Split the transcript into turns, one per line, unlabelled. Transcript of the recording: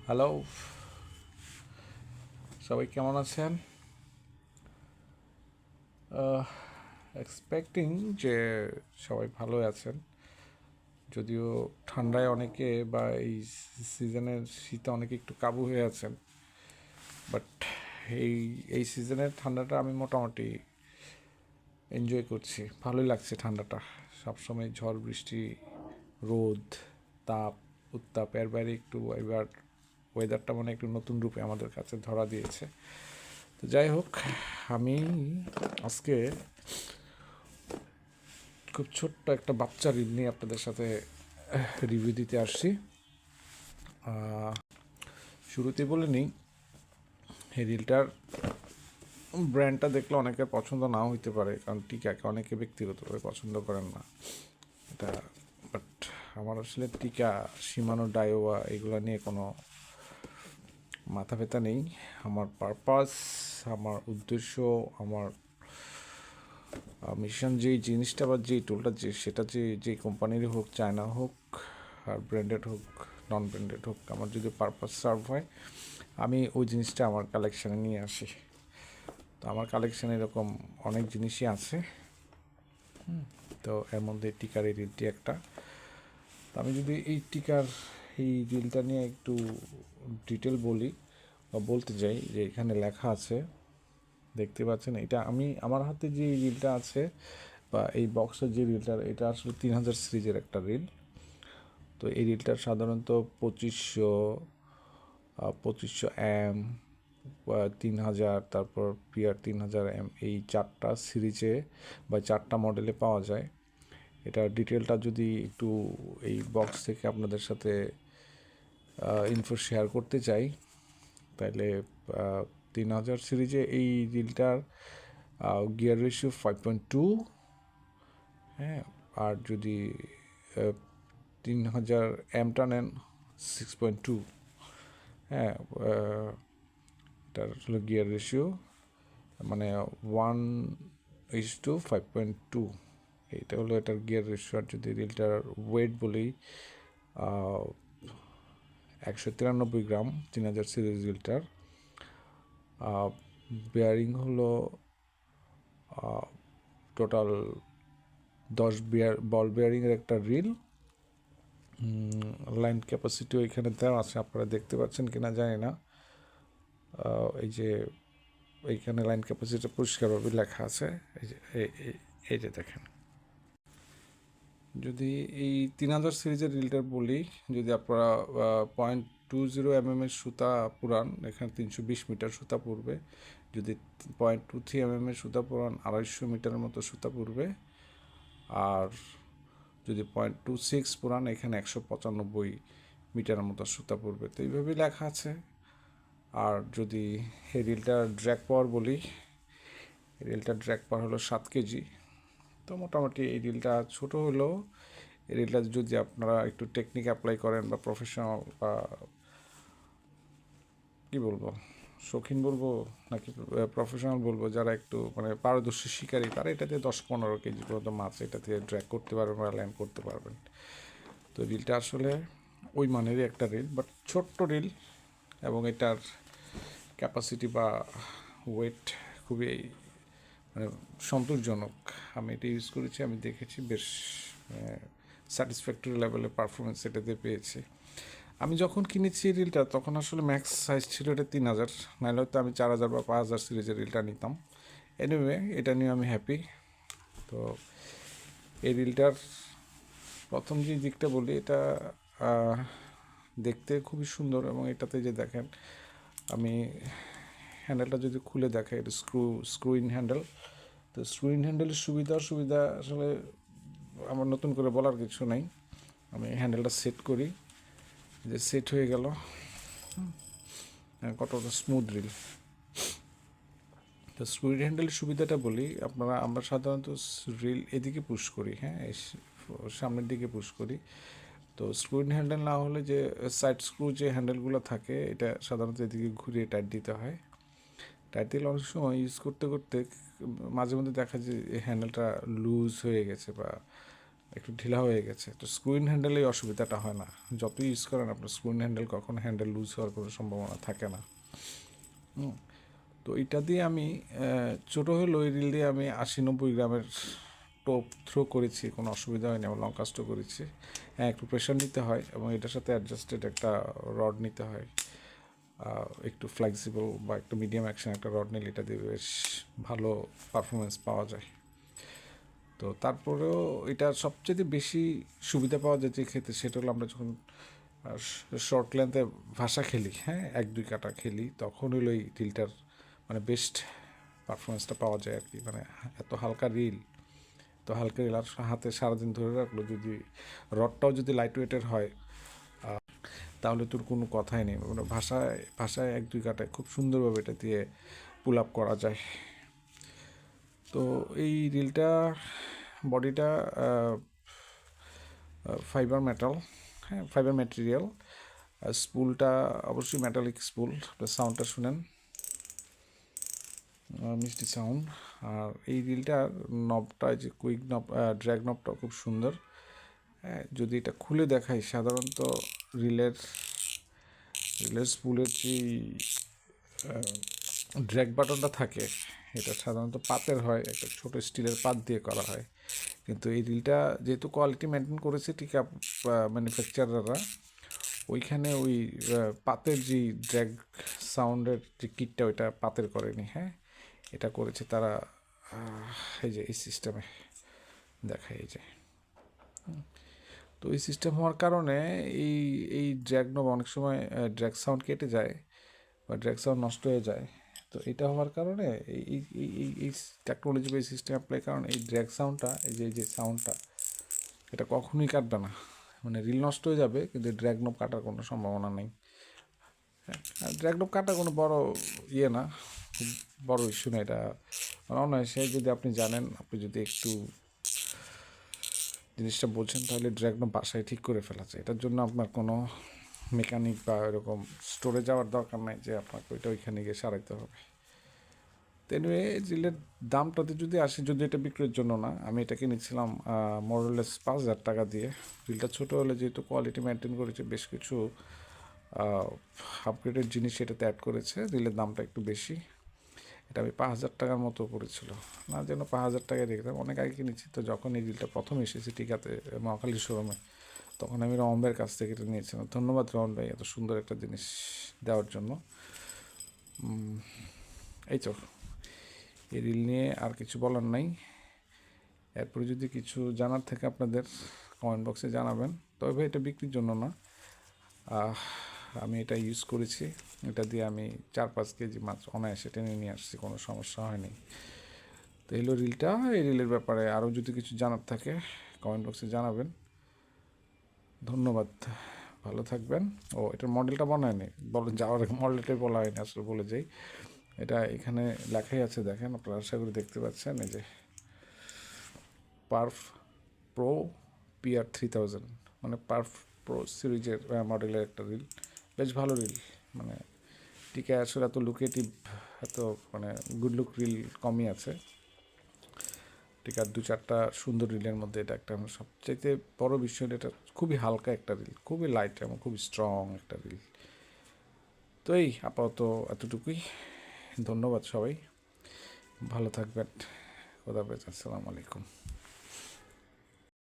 Hello, সবাই কেমন আছেন? এক্সপেক্টিং যে সবাই ভালো আছেন, যদিও ঠান্ডায় অনেকে বা এই সিজনের শীতে অনেকে একটু কাবু হয়ে আছেন। বাট এই এই সিজনের ঠান্ডাটা আমি মোটামুটি এনজয় করছি, ভালোই লাগছে ঠান্ডাটা। সবসময় ঝড় বৃষ্টি, রোদ, তাপ, উত্তাপ, এর বাইরে একটু এবার ওয়েদারটা মানে একটু নতুন রূপে আমাদের কাছে ধরা দিয়েছে। তো যাই হোক, আমি আজকে খুব ছোট্ট একটা বাচ্চা রিল নিয়ে আপনাদের সাথে রিভিউ দিতে আসছি। শুরুতেই বলে নিই, এই রিলটার ব্র্যান্ডটা দেখলে অনেকের পছন্দ নাও হইতে পারে, কারণ টিকাকে অনেকে ব্যক্তিগতভাবে পছন্দ করেন না এটা। বাট আমার আসলে টিকা, শিমানো, ডায়োয়া এগুলো নিয়ে কোনো মাথা ব্যথা নেই। আমার পারপাস, আমার উদ্দেশ্য, আমার মিশন, যেই জিনিসটা বা যেই টুলটা সেটা যেই কোম্পানিরই হোক, চায়না হোক আর ব্র্যান্ডেড হোক, নন ব্র্যান্ডেড হোক, আমার যদি পারপাস সার্ভ হয়, আমি ওই জিনিসটা আমার কালেকশানে নিয়ে আসি। তো আমার কালেকশানে এরকম অনেক জিনিসই আছে। তো এর মধ্যে টিকার এই রিলটি একটা। তো আমি যদি এই টিকার এই রিলটা নিয়ে একটু ডিটেল বলি বা বলতে যাই, যে এখানে লেখা আছে, দেখতে পাচ্ছেন, এটা আমি আমার হাতে যে রিলটা আছে বা এই বক্সের যে রিলটা, এটা আসলে 3000 সিরিজের একটা রিল। তো এই রিলটার সাধারণত 2500 এম, 3000, তারপর পিআর 3000 এম, এই চারটা সিরিজে বা চারটা মডেলে পাওয়া যায়। এটার ডিটেলটা যদি একটু এই বক্স থেকে আপনাদের সাথে ইনফো শেয়ার করতে চাই, তাহলে 3000 সিরিজে এই রিলটার গিয়ার রেশিও 5.2, হ্যাঁ। আর যদি 3000 এমটা নেন, 6.2, হ্যাঁ। এটার হলো গিয়ার রেশিও, মানে 1:5.2, এইটা হলো এটার গিয়ার রেশিও। আর যদি রিলটার ওয়েট বলি, 193 গ্রাম 3000 সিরিজ রিলটার। বেয়ারিং হলো টোটাল 10 বল বেয়ারিংয়ের একটা রিল। লাইন ক্যাপাসিটিও এখানে দেওয়া আছে, আপনারা দেখতে পাচ্ছেন কিনা জানি না। এই যে এইখানে লাইন ক্যাপাসিটি পরিষ্কারভাবে লেখা আছে, এই যে দেখেন। যদি এই 3000 সিরিজের রিলটার বলি, যদি আপনারা 0.20 mm সুতা পুরান, এখানে 320 মিটার সুতা পড়বে। যদি 0.23 mm সুতা পুরান, 250 মিটারের মতো সুতা পড়বে। আর যদি 0.26 পুরান, এখানে 195 মিটারের মতো সুতা পড়বে। তো এইভাবেই লেখা আছে। আর যদি এই রিলটার ড্র্যাগ পাওয়ার বলি, এই রিলটার ড্র্যাগ পাওয়ার হলো 7 কেজি। তো মোটামুটি এই রিলটা ছোট হলেও, এই রিলটা যদি আপনারা একটু টেকনিক অ্যাপ্লাই করেন বা প্রফেশনাল বা কী বলবো, শৌখিন বলবো নাকি প্রফেশনাল বলবো, যারা একটু মানে পারদর্শী শিকারী, তারা এটা দিয়ে 10-15 কেজি পর্যন্ত মাছ এটা দিয়ে ড্র্যাগ করতে পারবেন বা ল্যান্ড করতে পারবেন। তো রিলটা আসলে ওই মানেরই একটা রিল, বাট ছোট্ট রিল, এবং এটার ক্যাপাসিটি বা ওয়েট খুবই মানে সন্তোষজনক। আমি এটা ইউজ করেছি, আমি দেখেছি বেশ স্যাটিসফ্যাক্টরি লেভেলের পারফরমেন্স এটাতে পেয়েছি। আমি যখন কিনেছি রিলটা, তখন আসলে ম্যাক্স সাইজ ছিল এটা 3000, নাহলে হয়তো আমি 4000 বা 5000 সিরিজের রিলটা নিতাম। এনিওয়ে, এটা নিয়ে আমি হ্যাপি। তো এই রিলটার প্রথম যে দিকটা বলি, এটা দেখতে খুবই সুন্দর, এবং এটাতে যে দেখেন, আমি হ্যান্ডেলটা যদি খুলে দেখাই, এটা স্ক্রু ইন হ্যান্ডেল। তো স্ক্রু ইন হ্যান্ডেলের সুবিধা আসলে আমার নতুন করে বলার কিছু নাই। আমি হ্যান্ডেলটা সেট করি, যে সেট হয়ে গেল, কতটা স্মুথ রিল। তো স্ক্রু ইন হ্যান্ডেলের সুবিধাটা বলি, আমরা সাধারণত রিল এদিকে পুশ করি, হ্যাঁ, সামনের দিকে পুশ করি। তো স্ক্রু ইন হ্যান্ডেল না হলে যে সাইড স্ক্রু যে হ্যান্ডেলগুলো থাকে, এটা সাধারণত এদিকে ঘুরিয়ে টাইট দিতে হয়। টাইট দিলে অনেক সময় ইউজ করতে করতে মাঝে মধ্যে দেখা যায় হ্যান্ডেলটা লুজ হয়ে গেছে বা একটু ঢিলা হয়ে গেছে। তো স্ক্রুইন হ্যান্ডেলে এই অসুবিধাটা হয় না, যতই ইউজ করেন আপনার স্ক্রুইন হ্যান্ডেল কখনো হ্যান্ডেল লুজ হওয়ার কোনো সম্ভাবনা থাকে না। তো এটা দিয়ে আমি ছোটো হলেও এই রিল দিয়ে আমি 80-90 গ্রামের টোপ থ্রো করেছি, কোনো অসুবিধা হয়নি। এবং লং কাস্টও করেছি। হ্যাঁ, একটু প্রেশার নিতে হয় এবং এটার সাথে অ্যাডজাস্টেড একটা রড নিতে হয়, একটু ফ্লেক্সিবল বা একটু মিডিয়াম অ্যাকশন একটা রড নিলে এটা দিয়ে বেশ ভালো পারফরমেন্স পাওয়া যায়। তো তারপরেও এটা সবচেয়ে বেশি সুবিধা পাওয়া যায় যে ক্ষেত্রে, সেটা হলো আমরা যখন শর্ট লেন্থে ভাষা খেলি, হ্যাঁ 1-2 কাটা খেলি, তখন হলো এই রিলটার মানে বেস্ট পারফরমেন্সটা পাওয়া যায় আর কি। মানে এত হালকা রিল, তো হালকা রিল আর হাতে সারাদিন ধরে রাখলো, যদি রডটাও যদি লাইট ওয়েটের হয় তাহলে তোর কোনো কথাই নেই। মানে ভাষায় ভাষায় 1-2 কাটায় খুব সুন্দরভাবে এটা দিয়ে পুল আপ করা যায়। তো এই রিলটা বডিটা ফাইবার মেটাল, হ্যাঁ ফাইবার ম্যাটেরিয়াল। স্পুলটা অবশ্যই মেটালিক স্পুল। সাউন্ডটা শুনেন, মিষ্টি সাউন্ড। আর এই রিলটার নবটা, যে কুইক নব, ড্র্যাগ নবটা খুব সুন্দর। যদি এটা খুলে দেখাই, সাধারণত রিলের স্পুলের যে ড্র্যাগ বাটনটা থাকে, এটা সাধারণত পাতের হয়, একটা ছোট স্টিলের পাত দিয়ে করা হয়। কিন্তু এই রিলটা যেহেতু কোয়ালিটি মেনটেন করেছে ঠিক ম্যানুফ্যাকচারাররা, ওইখানে ওই পাতের যে ড্র্যাগ সাউন্ডের যে কিটটা, ওইটা পাতের করেনি, হ্যাঁ এটা করেছে তারা এই যে এই সিস্টেমে দেখায়, এই যে। তো এই সিস্টেম হওয়ার কারণে এই এই ড্র্যাগ নব অনেক সময় ড্র্যাগ সাউন্ড কেটে যায় বা ড্র্যাগ সাউন্ড নষ্ট হয়ে যায়। তো এটা হওয়ার কারণে এই এই এই এই টেকনোলজি বা এই সিস্টেম অ্যাপ্লাই কারণে এই ড্র্যাগ সাউন্ডটা, এই যে সাউন্ডটা, এটা কখনোই কাটবে না। মানে রিল নষ্ট হয়ে যাবে কিন্তু ড্র্যাগ নব কাটার কোনো সম্ভাবনা নেই। হ্যাঁ, ড্র্যাগ নব কাটা কোনো বড় ইয়ে না, খুব বড় ইস্যু না এটা। অনায়াসে যদি আপনি জানেন, আপনি যদি একটু জিনিসটা বোঝেন, তাহলে ড্র্যাগ নব বাসায় ঠিক করে ফেলা যায়। এটার জন্য আপনার কোনো মেকানিক বা এরকম স্টোরে যাওয়ার দরকার নাই যে আপনাকে ওইটা ওইখানে গিয়ে সারাইতে হবে। তো এনিওয়ে, রিলের দামটাতে যদি আসে, যদি এটা বিক্রির জন্য না, আমি এটা কিনেছিলাম মোরলেস 5,000 টাকা দিয়ে। রিলটা ছোটো হলে যেহেতু কোয়ালিটি মেনটেন করেছে, বেশ কিছু আপগ্রেডেড জিনিস এটাতে অ্যাড করেছে, রিলের দামটা একটু বেশি। এটা আমি 5,000 টাকার মতো পড়েছিল। না যেন 5,000 টাকায় দেখতাম, অনেক আগে কিনেছি। তো যখন এই রিলটা প্রথম এসেছে টিকাতে মহাখালী শোরুমে, তখন আমি রহন ভাইয়ের কাছ থেকে এটা নিয়েছিলাম। ধন্যবাদ রহন ভাই এত সুন্দর একটা জিনিস দেওয়ার জন্য। এই তো, এই রিল নিয়ে আর কিছু বলার নাই। এরপরে যদি কিছু জানার থাকে আপনাদের, কমেন্ট বক্সে জানাবেন। তবে এটা বিক্রির জন্য না, আমি এটা ইউজ করেছি। এটা দিয়ে আমি 4-5 কেজি মাছ অনায়াসে টেনে নিয়ে আসছি, কোনো সমস্যা হয়নি। তো এই হলো রিলটা। এই রিলের ব্যাপারে আরও যদি কিছু জানার থাকে কমেন্ট বক্সে জানাবেন। ধন্যবাদ, ভালো থাকবেন। ও, এটার মডেলটা বানায়নি, বলেন যাওয়ার মডেলটাই বলা হয়নি, আসলে বলে যাই। এটা এখানে লেখাই আছে, দেখেন আপনারা আশা করি দেখতে পাচ্ছেন, এই যে পার্ফ প্রো PR3000, মানে পার্ফ প্রো সিরিজের মডেলের একটা রিল। বেশ ভালো রিল, মানে টিকে আসলে এত লুকেটিভ, এত মানে গুড লুক রিল কমই আছে। ঠিক আর 2-4টা সুন্দর রিলের মধ্যে এটা একটা। সবচাইতে বড় বিষয়, এটা খুবই হালকা একটা রিল, খুবই লাইট এবং খুবই স্ট্রং একটা রিল। তো এই আপাতত এতটুকুই। ধন্যবাদ সবাই, ভালো থাকবেন। খোদা হাফেজ, আসসালামু আলাইকুম।